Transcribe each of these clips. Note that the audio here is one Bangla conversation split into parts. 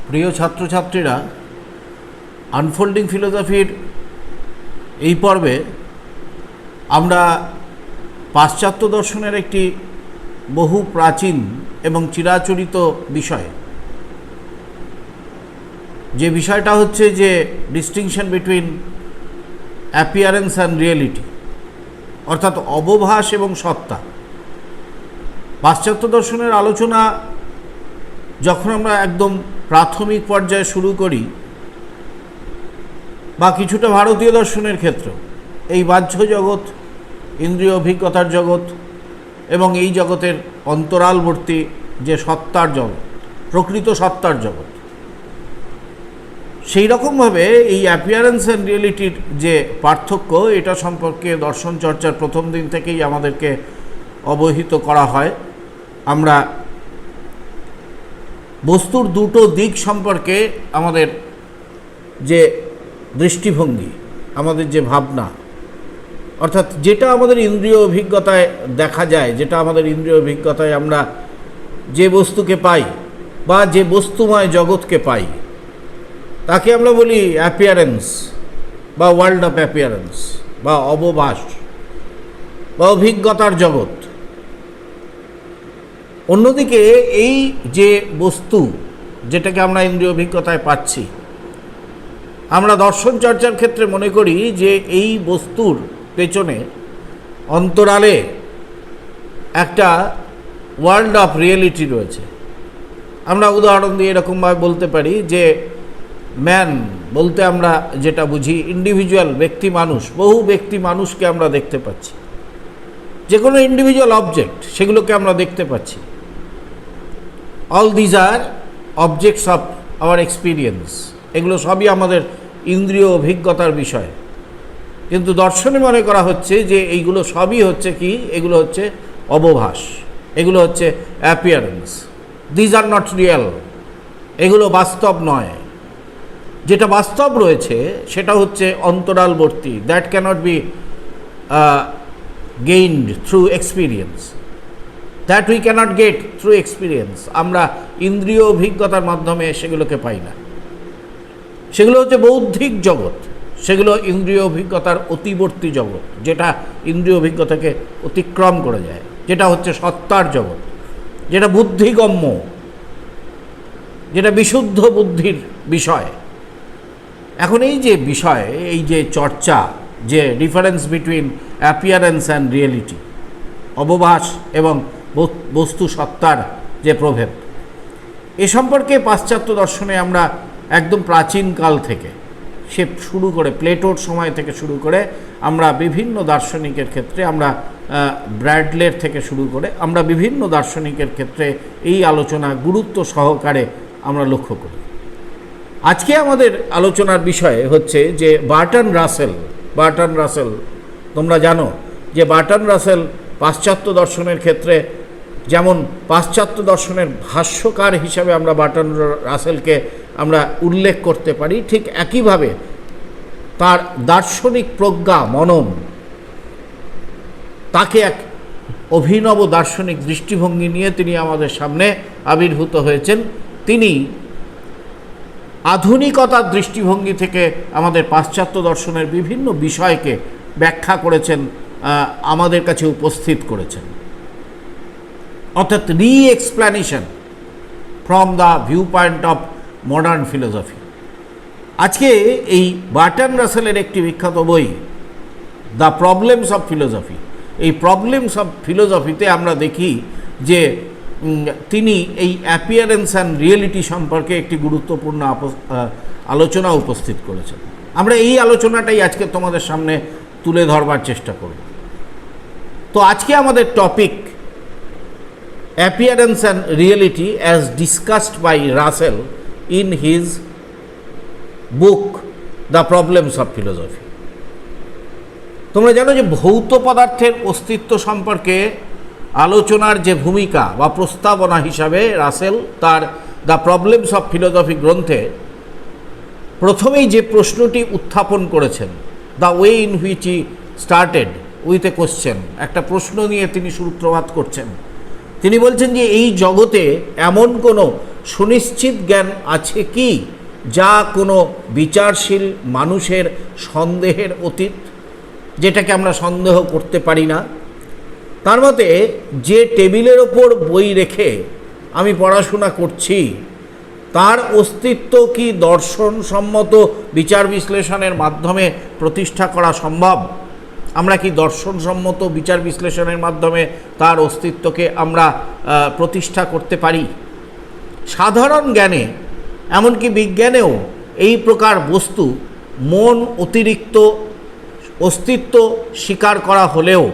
প্রিয় ছাত্রছাত্রীরা, আনফোল্ডিং ফিলোসফির এই পর্বে আমরা পাশ্চাত্য দর্শনের একটি বহু প্রাচীন এবং চিরাচরিত বিষয়, যে বিষয়টা হচ্ছে যে distinction between appearance and reality, অর্থাৎ অবভাস এবং সত্তা। পাশ্চাত্য দর্শনের আলোচনা যখন আমরা একদম প্রাথমিক পর্যায়ে শুরু করি, বা কিছুটা ভারতীয় দর্শনের ক্ষেত্র, এই বাহ্য জগৎ, ইন্দ্রিয় অভিজ্ঞতার জগৎ এবং এই জগতের অন্তরালবর্তী যে সত্তার জগৎ, প্রকৃত সত্তার জগৎ, সেই রকমভাবে এই অ্যাপিয়ারেন্স অ্যান্ড রিয়েলিটির যে পার্থক্য, এটা সম্পর্কে দর্শন চর্চার প্রথম দিন থেকেই আমাদেরকে অবহিত করা হয়। আমরা বস্তুর দুটো দিক সম্পর্কে আমাদের যে দৃষ্টিভঙ্গি, আমাদের যে ভাবনা, অর্থাৎ যেটা আমাদের ইন্দ্রিয় অভিজ্ঞতায় দেখা যায়, যেটা আমাদের ইন্দ্রিয় অভিজ্ঞতায় আমরা যে বস্তুকে পাই বা যে বস্তুময় জগৎকে পাই, তাকে আমরা বলি অ্যাপিয়ারেন্স বা ওয়ার্ল্ড অফ অ্যাপিয়ারেন্স বা অবভাস বা অভিজ্ঞতার জগৎ। অন্যদিকে এই যে বস্তু, যেটাকে আমরা ইন্দ্রিয় অভিজ্ঞতায় পাচ্ছি, আমরা দর্শন চর্চার ক্ষেত্রে মনে করি যে এই বস্তুর পেছনে অন্তরালে একটা ওয়ার্ল্ড অফ রিয়েলিটি রয়েছে। আমরা উদাহরণ দিয়ে এরকমভাবে বলতে পারি যে ম্যান বলতে আমরা যেটা বুঝি ইন্ডিভিজুয়াল ব্যক্তি মানুষ, বহু ব্যক্তি মানুষকে আমরা দেখতে পাচ্ছি, যে কোনো ইন্ডিভিজুয়াল অবজেক্ট সেগুলোকে আমরা দেখতে পাচ্ছি। All these are objects of our experience, এগুলো সবই আমাদের ইন্দ্রিয় অভিজ্ঞতার বিষয়। কিন্তু দর্শনে মনে করা হচ্ছে যে এইগুলো সবই হচ্ছে কি, এগুলো হচ্ছে অবভাস, এগুলো হচ্ছে appearance, these are not real, এগুলো বাস্তব নয়। যেটা বাস্তব রয়েছে সেটা হচ্ছে অন্তরালবর্তী, that cannot be gained through experience, that we cannot get through experience. আমরা ইন্দ্রিয় অভিজ্ঞতার মাধ্যমে সেগুলোকে পাই না। সেগুলো হচ্ছে বৌদ্ধিক জগৎ, সেগুলো ইন্দ্রিয় অভিজ্ঞতার অতিবর্তী জগৎ, যেটা ইন্দ্রিয় অভিজ্ঞতাকে অতিক্রম করে যায়, যেটা হচ্ছে সত্তার জগৎ, যেটা বুদ্ধিগম্য, যেটা বিশুদ্ধ বুদ্ধির বিষয়। এখন এই যে বিষয়, এই যে চর্চা, যে difference between appearance and reality, অবভাস এবং বস্তু সত্তার যে প্রভেদ, এ সম্পর্কে পাশ্চাত্য দর্শনে আমরা একদম প্রাচীনকাল থেকে সে শুরু করে, প্লেটোর সময় থেকে শুরু করে, আমরা বিভিন্ন দার্শনিকের ক্ষেত্রে, আমরা ব্র্যাডলের থেকে শুরু করে আমরা বিভিন্ন দার্শনিকের ক্ষেত্রে এই আলোচনা গুরুত্ব সহকারে আমরা লক্ষ্য করি। আজকে আমাদের আলোচনার বিষয় হচ্ছে যে বার্টন রাসেল, তোমরা জানো যে বার্টন রাসেল পাশ্চাত্য দর্শনের ক্ষেত্রে, যেমন পাশ্চাত্য দর্শনের ভাষ্যকার হিসাবে আমরা বার্টন রাসেলকে আমরা উল্লেখ করতে পারি, ঠিক একইভাবে তার দার্শনিক প্রজ্ঞা, মনন, তাকে এক অভিনব দার্শনিক দৃষ্টিভঙ্গি নিয়ে তিনি আমাদের সামনে আবির্ভূত হয়েছেন। তিনি আধুনিকতার দৃষ্টিভঙ্গি থেকে আমাদের পাশ্চাত্য দর্শনের বিভিন্ন বিষয়কে ব্যাখ্যা করেছেন, আমাদের কাছে উপস্থিত করেছেন, অর্থাৎ re-explanation from the view point of modern philosophy. আজকে এই বার্টন রাসেলের একটি বিখ্যাত বই, দ্য প্রবলেমস অফ ফিলোসফি, এই প্রবলেমস অফ ফিলোসফিতে আমরা দেখি যে তিনি এই অ্যাপিয়ারেন্স অ্যান্ড রিয়েলিটি সম্পর্কে একটি গুরুত্বপূর্ণ আলোচনা উপস্থিত করেছেন। আমরা এই আলোচনাটাই আজকে তোমাদের সামনে তুলে ধরবার চেষ্টা করব। তো আজকে আমাদের topic appearance and reality as discussed by Russell in his book the problems of philosophy. তোমরা জানো যে ভৌত পদার্থের অস্তিত্ব সম্পর্কে আলোচনার যে ভূমিকা বা প্রস্তাবনা হিসাবে রাসেল তার দ্য প্রবলেমস অফ ফিলোসফি গ্রন্থে প্রথমেই যে প্রশ্নটি উত্থাপন করেছেন, the way in which he started with a question, একটা প্রশ্ন নিয়ে তিনি সূত্রপাত করছেন। তিনি বলছেন যে এই জগতে এমন কোনো সুনিশ্চিত জ্ঞান আছে কি যা কোনো বিচারশীল মানুষের সন্দেহের অতীত, যেটাকে আমরা সন্দেহ করতে পারি না। তার মতে যে টেবিলের ওপর বই রেখে আমি পড়াশোনা করছি তার অস্তিত্ব কি দর্শনসম্মত বিচার বিশ্লেষণের মাধ্যমে প্রতিষ্ঠা করা সম্ভব? আমরা কি দর্শনসম্মত বিচার বিশ্লেষণের মাধ্যমে তার অস্তিত্বকে আমরা প্রতিষ্ঠা করতে পারি? সাধারণ জ্ঞানে, এমনকি বিজ্ঞানেও এই প্রকার বস্তু মন অতিরিক্ত অস্তিত্ব স্বীকার করা হলেও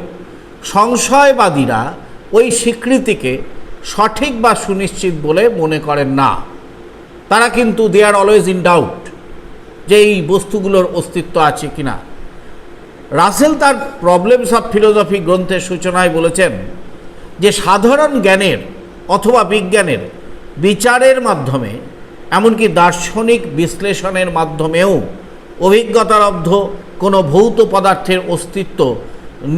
সংশয়বাদীরা ওই স্বীকৃতিকে সঠিক বা সুনিশ্চিত বলে মনে করেন না। তারা কিন্তু দে আর অলওয়েজ ইন ডাউট যে এই বস্তুগুলোর অস্তিত্ব আছে কিনা। রাসেল তার প্রবলেমস অফ ফিলোসফি গ্রন্থের সূচনায় বলেছেন যে সাধারণ জ্ঞানের অথবা বিজ্ঞানের বিচারের মাধ্যমে, এমনকি দার্শনিক বিশ্লেষণের মাধ্যমেও অভিজ্ঞতালব্ধ কোনো ভৌত পদার্থের অস্তিত্ব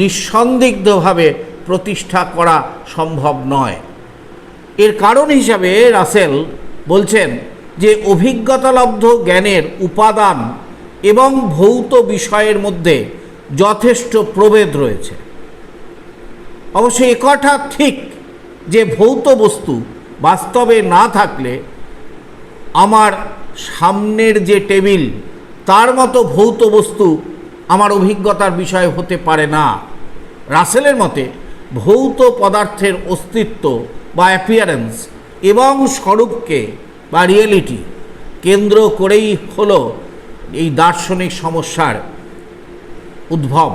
নিঃসন্দিগ্ধভাবে প্রতিষ্ঠা করা সম্ভব নয়। এর কারণ হিসাবে রাসেল বলছেন যে অভিজ্ঞতালব্ধ জ্ঞানের উপাদান এবং ভৌত বিষয়ের মধ্যে যথেষ্ট প্রভেদ রয়েছে। অবশ্য একথা ঠিক যে ভৌত বস্তু বাস্তবে না থাকলে আমার সামনের যে টেবিল তার মতো ভৌত বস্তু আমার অভিজ্ঞতার বিষয় হতে পারে না। রাসেলের মতে ভৌত পদার্থের অস্তিত্ব বা অ্যাপিয়ারেন্স এবং স্বরূপকে বা রিয়েলিটি কেন্দ্র করেই হলো এই দার্শনিক সমস্যার উদ্ভব,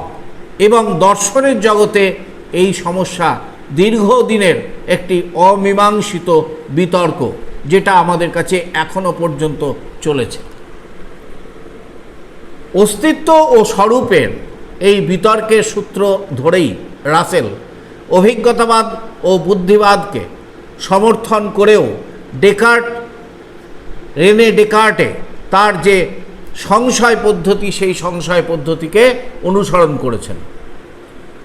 এবং দর্শনের জগতে এই সমস্যা দীর্ঘদিনের একটি অমীমাংসিত বিতর্ক, যেটা আমাদের কাছে এখনো পর্যন্ত চলেছে। অস্তিত্ব ও স্বরূপের এই বিতর্কের সূত্র ধরেই রাসেল অভিজ্ঞতাবাদ ও বুদ্ধিবাদকে সমর্থন করেও রেনে ডেকার্টে তার যে সংশয় পদ্ধতি, সেই সংশয় পদ্ধতিকে অনুসরণ করেছেন।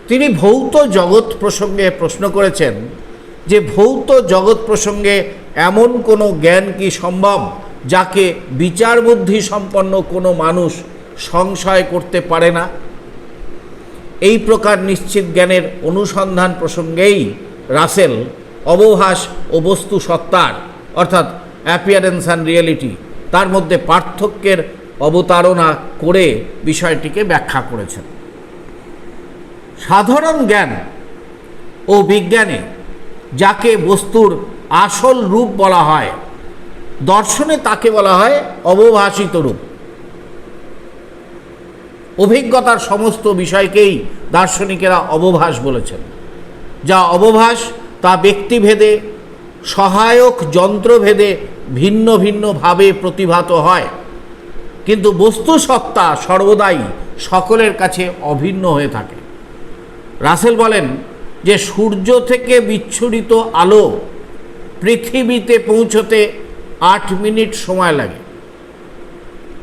তিনি ভৌত জগৎ প্রসঙ্গে প্রশ্ন করেছেন যে ভৌত জগৎ প্রসঙ্গে এমন কোনো জ্ঞান কি সম্ভব যাকে বিচার বুদ্ধি সম্পন্ন কোনো মানুষ সংশয় করতে পারে না? এই প্রকার নিশ্চিত জ্ঞানের অনুসন্ধান প্রসঙ্গেই রাসেল অবভাস ও বস্তু সত্তার, অর্থাৎ অ্যাপিয়ারেন্স অ্যান্ড রিয়েলিটি, তার মধ্যে পার্থক্যের অবতারণা করে বিষয়টিকে ব্যাখ্যা করেছেন। সাধারণ জ্ঞান ও বিজ্ঞানে যাকে বস্তুর আসল রূপ বলা হয়, দর্শনে তাকে বলা হয় অবভাসিত রূপ। অভিজ্ঞতার সমস্ত বিষয়কেই দার্শনিকেরা অবভাস বলেছেন। যা অবভাস তা ব্যক্তিভেদে, সহায়ক যন্ত্রভেদে ভিন্ন ভিন্নভাবে প্রতিভাত হয়, কিন্তু বস্তু সত্তা সর্বদাই সকলের কাছে অভিন্ন হয়ে থাকে। রাসেল বলেন যে সূর্য থেকে বিচ্ছুরিত আলো পৃথিবীতে পৌঁছতে 8 মিনিট সময় লাগে।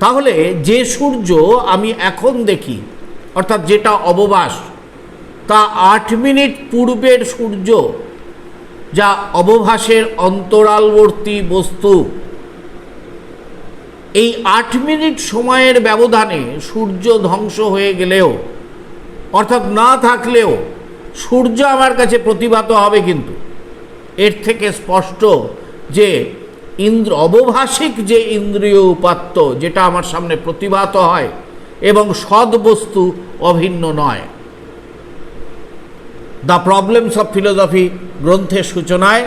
তাহলে যে সূর্য আমি এখন দেখি, অর্থাৎ যেটা অবভাস, তা 8 মিনিট পূর্বের সূর্য, যা অবভাসের অন্তরালবর্তী বস্তু। এই 8 মিনিট সময়ের ব্যবধানে সূর্য ধ্বংস হয়ে গেলেও, অর্থাৎ না থাকলেও, সূর্য আমার কাছে প্রতিভাত হবে। কিন্তু এর থেকে স্পষ্ট যে অবভাসিক যে ইন্দ্রিয় উপাত্ত, যেটা আমার সামনে প্রতিভাত হয় এবং সৎ বস্তু অভিন্ন নয়। দ্য প্রবলেমস অফ ফিলোসফি গ্রন্থের সূচনায়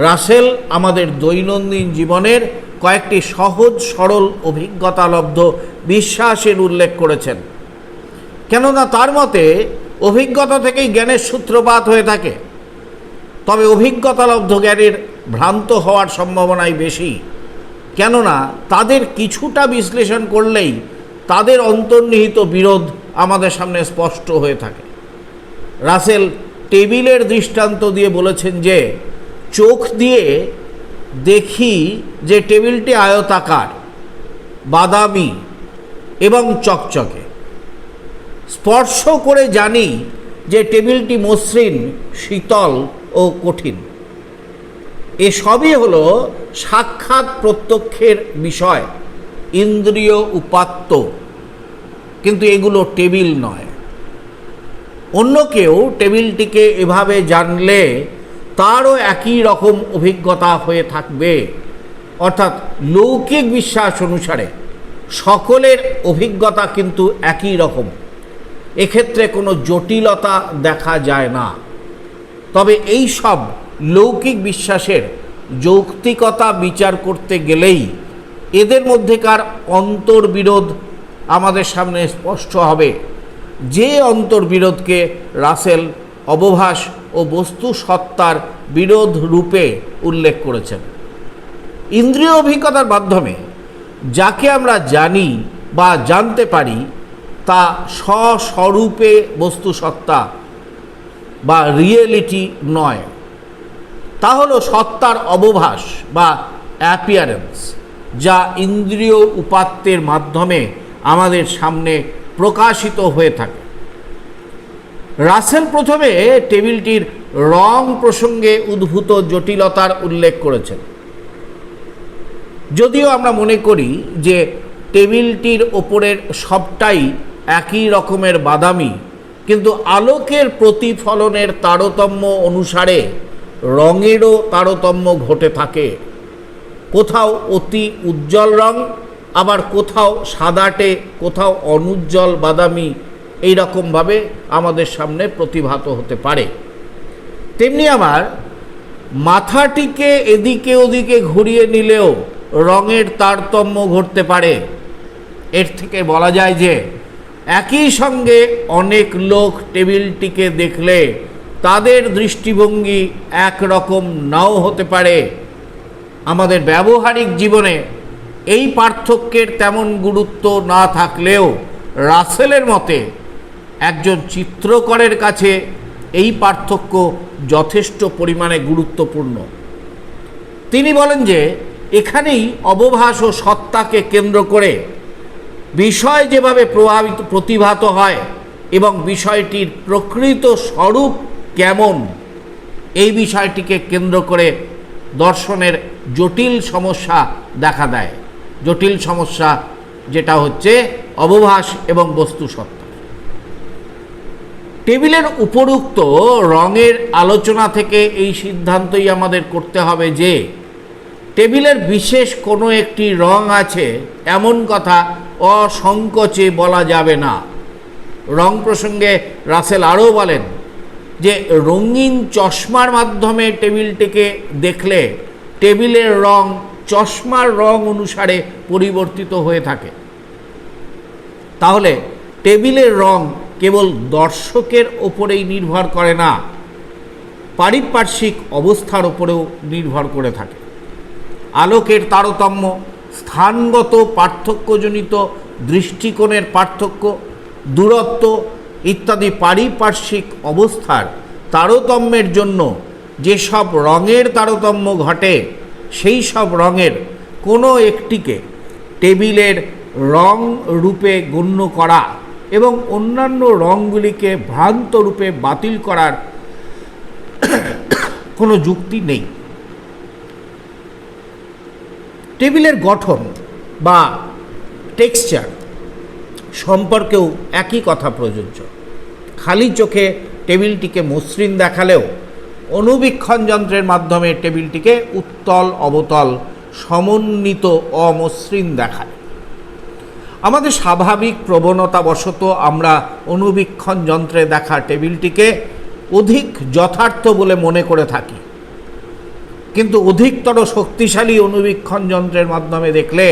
রাসেল আমাদের দৈনন্দিন জীবনের কয়েকটি সহজ সরল অভিজ্ঞতালব্ধ বিশ্বাসের উল্লেখ করেছেন। কেননা তার মতে অভিজ্ঞতা থেকেই জ্ঞানের সূত্রপাত হয়ে থাকে। তবে অভিজ্ঞতালব্ধ জ্ঞানের ভ্রান্ত হওয়ার সম্ভাবনাই বেশি, কেননা তাদের কিছুটা বিশ্লেষণ করলেই তাদের অন্তর্নিহিত বিরোধ আমাদের সামনে স্পষ্ট হয়ে থাকে। রাসেল টেবিলের দৃষ্টান্ত দিয়ে বলেছেন যে চোখ দিয়ে দেখি যে টেবিলটি আয়তাকার, বাদামি এবং চকচকে। স্পর্শ করে জানি যে টেবিলটি মসৃণ, শীতল ও কঠিন। এসবই হলো সাক্ষাৎ প্রত্যক্ষের বিষয়, ইন্দ্রিয় উপাত্ত, কিন্তু এগুলো টেবিল নয়। অন্য কেউ টেবিলটিকে এভাবে জানলে তারও একই রকম অভিজ্ঞতা হয়ে থাকবে, অর্থাৎ লৌকিক বিশ্বাস অনুসারে সকলের অভিজ্ঞতা কিন্তু একই রকম, এক্ষেত্রে কোনো জটিলতা দেখা যায় না। তবে এই সব লৌকিক বিশ্বাসের যৌক্তিকতা বিচার করতে গেলেই এদের মধ্যেকার অন্তর্বিরোধ আমাদের সামনে স্পষ্ট হবে, যে অন্তর্বিরোধকে রাসেল অবভাস ও বস্তু সত্তার বিরোধ রূপে উল্লেখ করেছেন। ইন্দ্রিয় অভিজ্ঞতার মাধ্যমে যাকে আমরা জানি বা জানতে পারি তা স্বস্বরূপে বস্তু সত্তা বা রিয়েলিটি নয়, তা হলো সত্তার অবভাস বা অ্যাপিয়ারেন্স, যা ইন্দ্রিয় উপাত্তের মাধ্যমে আমাদের সামনে প্রকাশিত হয়ে থাকে। রাসেল প্রথমে টেবিলটির রং প্রসঙ্গে উদ্ভূত জটিলতার উল্লেখ করেছেন। যদিও আমরা মনে করি যে টেবিলটির ওপরের সবটাই একই রকমের বাদামি, কিন্তু আলোকের প্রতিফলনের তারতম্য অনুসারে রঙেরও তারতম্য ঘটে থাকে। কোথাও অতি উজ্জ্বল রং, আবার কোথাও সাদাটে, কোথাও অনুজ্জ্বল বাদামি, এই রকমভাবে আমাদের সামনে প্রতিভাত হতে পারে। তেমনি আবার মাথাটিকে এদিকে ওদিকে ঘুরিয়ে নিলেও রঙের তারতম্য ঘটতে পারে। এর থেকে বলা যায় যে একই সঙ্গে অনেক লোক টেবিলটিকে দেখলে তাদের দৃষ্টিভঙ্গি একরকম নাও হতে পারে। আমাদের ব্যবহারিক জীবনে এই পার্থক্যের তেমন গুরুত্ব না থাকলেও রাসেলের মতে একজন চিত্রকরের কাছে এই পার্থক্য যথেষ্ট পরিমাণে গুরুত্বপূর্ণ। তিনি বলেন যে এখানেই অবভাস ও সত্তাকে কেন্দ্র করে বিষয় যেভাবে প্রতিভাত হয় এবং বিষয়টির প্রকৃত স্বরূপ কেমন, এই বিষয়টিকে কেন্দ্র করে দর্শনের জটিল সমস্যা দেখা দেয়। জটিল সমস্যা যেটা হচ্ছে অবভাস এবং বস্তু সত্তা। টেবিলের উপরোক্ত রঙের আলোচনা থেকে এই সিদ্ধান্তই আমাদের করতে হবে যে টেবিলের বিশেষ কোনো একটি রং আছে এমন কথা অসংকোচে বলা যাবে না। রং প্রসঙ্গে রাসেল আরও বলেন যে রঙিন চশমার মাধ্যমে টেবিলটিকে দেখলে টেবিলের রং চশমার রং অনুসারে পরিবর্তিত হয়ে থাকে। তাহলে টেবিলের রং কেবল দর্শকের ওপরেই নির্ভর করে না, পারিপার্শ্বিক অবস্থার ওপরেও নির্ভর করে থাকে। আলোকের তারতম্য, স্থানগত পার্থক্যজনিত দৃষ্টিকোণের পার্থক্য, দূরত্ব ইত্যাদি পারিপার্শ্বিক অবস্থার তারতম্যের জন্য যেসব রঙের তারতম্য ঘটে, সেই সব রঙের কোনো একটিকে টেবিলের রং রূপে গণ্য করা এবং অন্যান্য রঙগুলিকে ভ্রান্ত রূপে বাতিল করার কোনো যুক্তি নেই। টেবিলের গঠন বা টেক্সচার সম্পর্কেও একই কথা প্রযোজ্য। খালি চোখে টেবিলটিকে মসৃণ দেখালেও অণুবীক্ষণ যন্ত্রের মাধ্যমে টেবিলটিকে উত্তল অবতল সমন্বিত অমসৃণ দেখায়। আমাদের স্বাভাবিক প্রবণতাবশত আমরা অণুবীক্ষণ যন্ত্রে দেখা টেবিলটিকে অধিক যথার্থ বলে মনে করে থাকি, কিন্তু অধিকতর শক্তিশালী অণুবীক্ষণ যন্ত্রের মাধ্যমে দেখলে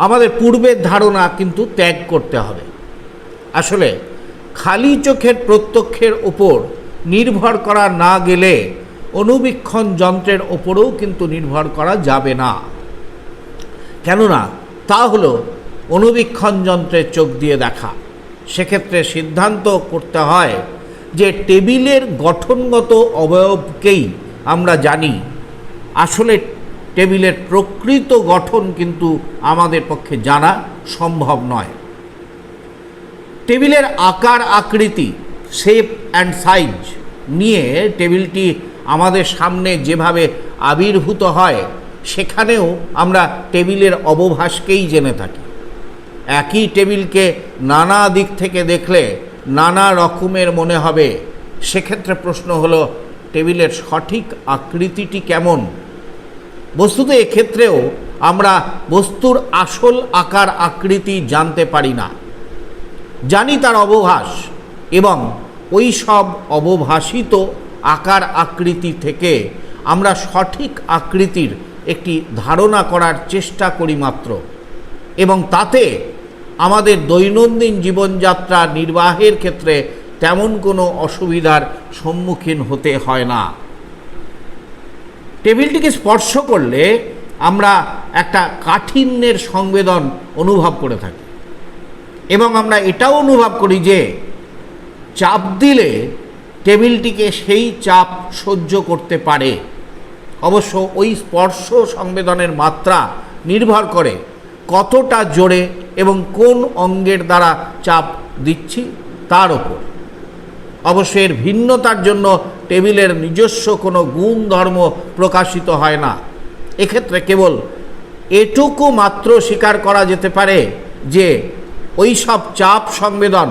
আমাদের পূর্বের ধারণা কিন্তু ত্যাগ করতে হবে। আসলে খালি চোখের প্রত্যক্ষের ওপর নির্ভর করা না গেলে অণুবীক্ষণ যন্ত্রের ওপরেও কিন্তু নির্ভর করা যাবে না। কেননা তা হলো অণুবীক্ষণ যন্ত্রের চোখ দিয়ে দেখা। সেক্ষেত্রে সিদ্ধান্ত করতে হয় যে টেবিলের গঠনগত অবয়বকেই আমরা জানি, আসলে টেবিলের প্রকৃত গঠন কিন্তু আমাদের পক্ষে জানা সম্ভব নয়। টেবিলের আকার আকৃতি, শেপ অ্যান্ড সাইজ নিয়ে টেবিলটি আমাদের সামনে যেভাবে আবির্ভূত হয় সেখানেও আমরা টেবিলের অবভাসকেই জেনে থাকি। একই টেবিলকে নানা দিক থেকে দেখলে নানা রকমের মনে হবে। সেক্ষেত্রে প্রশ্ন হলো, টেবিলের সঠিক আকৃতিটি কেমন? বস্তুত এক্ষেত্রেও আমরা বস্তুর আসল আকার আকৃতি জানতে পারি না, জানি তার অবভাস, এবং ওই সব অবভাসিত আকার আকৃতি থেকে আমরা সঠিক আকৃতির একটি ধারণা করার চেষ্টা করি মাত্র, এবং তাতে আমাদের দৈনন্দিন জীবনযাত্রা নির্বাহের ক্ষেত্রে তেমন কোনো অসুবিধার সম্মুখীন হতে হয় না। টেবিলটিকে স্পর্শ করলে আমরা একটা কাঠিন্যের সংবেদন অনুভব করে থাকি, এবং আমরা এটাও অনুভব করি যে চাপ দিলে টেবিলটিকে সেই চাপ সহ্য করতে পারে। অবশ্য ওই স্পর্শ সংবেদনের মাত্রা নির্ভর করে কতটা জোরে এবং কোন অঙ্গের দ্বারা চাপ দিচ্ছি তার ওপর। অবশ্য এর ভিন্নতার জন্য টেবিলের নিজস্ব কোনো গুণ ধর্ম প্রকাশিত হয় না। এক্ষেত্রে কেবল এটুকু মাত্র স্বীকার করা যেতে পারে যে ওই সব চাপ সংবেদন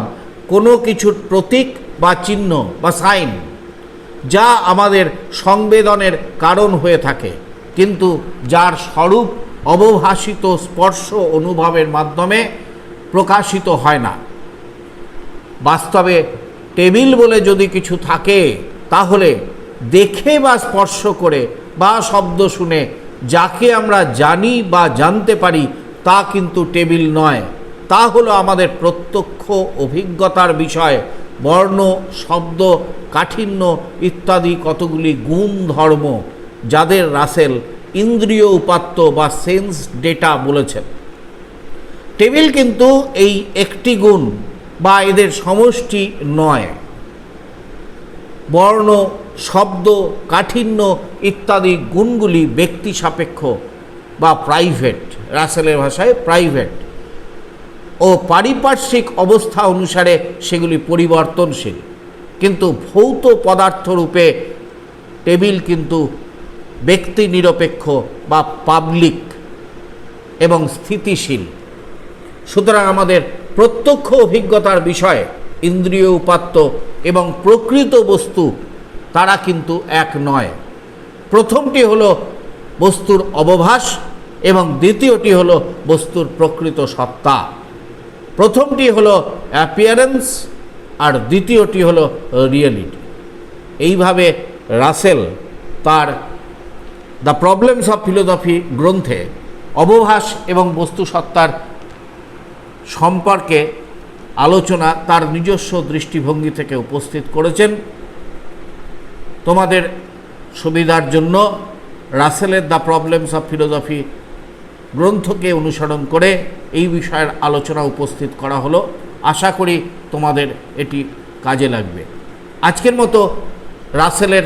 কোনো কিছুর প্রতীক বা চিহ্ন বা সাইন, যা আমাদের সংবেদনের কারণ হয়ে থাকে, কিন্তু যার স্বরূপ অবভাসিত স্পর্শ অনুভবের মাধ্যমে প্রকাশিত হয় না। বাস্তবে টেবিল বলে যদি কিছু থাকে, তাহলে দেখে বা স্পর্শ করে বা শব্দ শুনে যাকে আমরা জানি বা জানতে পারি তা কিন্তু টেবিল নয়। তা হলো আমাদের প্রত্যক্ষ অভিজ্ঞতার বিষয়, বর্ণ, শব্দ, কাঠিন্য ইত্যাদি কতগুলি গুণ ধর্ম, যাদের রাসেল ইন্দ্রিয় উপাত্ত বা সেন্স ডেটা বলেছেন। টেবিল কিন্তু এই একটি গুণ বা এদের সমষ্টি নয়। বর্ণ, শব্দ, কাঠিন্য ইত্যাদি গুণগুলি ব্যক্তি সাপেক্ষ বা প্রাইভেট, রাসেলের ভাষায় প্রাইভেট, ও পারিপার্শ্বিক অবস্থা অনুসারে সেগুলি পরিবর্তনশীল। কিন্তু ভৌত পদার্থ রূপে টেবিল কিন্তু ব্যক্তি নিরপেক্ষ বা পাবলিক এবং স্থিতিশীল। সুতরাং আমাদের প্রত্যক্ষ অভিজ্ঞতার বিষয় ইন্দ্রিয় উপাত্ত এবং প্রকৃত বস্তু তারা কিন্তু এক নয়। প্রথমটি হলো বস্তুর অবভাস এবং দ্বিতীয়টি হলো বস্তুর প্রকৃত সত্তা। প্রথমটি হলো অ্যাপিয়ারেন্স আর দ্বিতীয়টি হলো রিয়েলিটি। এইভাবে রাসেল তার দ্য প্রবলেমস অফ ফিলোসফি গ্রন্থে অবভাস এবং বস্তু সত্তার সম্পর্কে আলোচনা তার নিজস্ব দৃষ্টিভঙ্গি থেকে উপস্থিত করেছেন। তোমাদের সুবিধার জন্য রাসেলের দ্য প্রবলেমস অফ ফিলোসফি গ্রন্থকে অনুসরণ করে এই বিষয়ের আলোচনা উপস্থিত করা হলো। আশা করি তোমাদের এটি কাজে লাগবে। আজকের মতো রাসেলের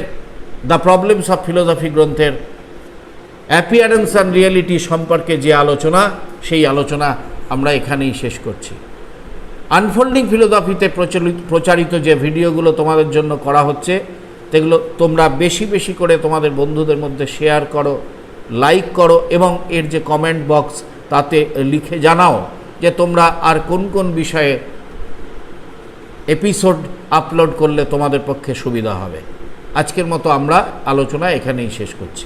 দ্য প্রবলেমস অফ ফিলোসফি গ্রন্থের অ্যাপিয়ারেন্স অ্যান্ড রিয়েলিটি সম্পর্কে যে আলোচনা, সেই আলোচনা আমরা এখানেই শেষ করছি। আনফোল্ডিং ফিলোসফিতে প্রচারিত যে ভিডিওগুলো তোমাদের জন্য করা হচ্ছে, সেগুলো তোমরা বেশি বেশি করে তোমাদের বন্ধুদের মধ্যে শেয়ার করো, লাইক করো, এবং এর যে কমেন্ট বক্স তাতে লিখে জানাও যে তোমরা আর কোন কোন বিষয়ে এপিসোড আপলোড করলে তোমাদের পক্ষে সুবিধা হবে। আজকের মতো আমরা আলোচনা এখানেই শেষ করছি।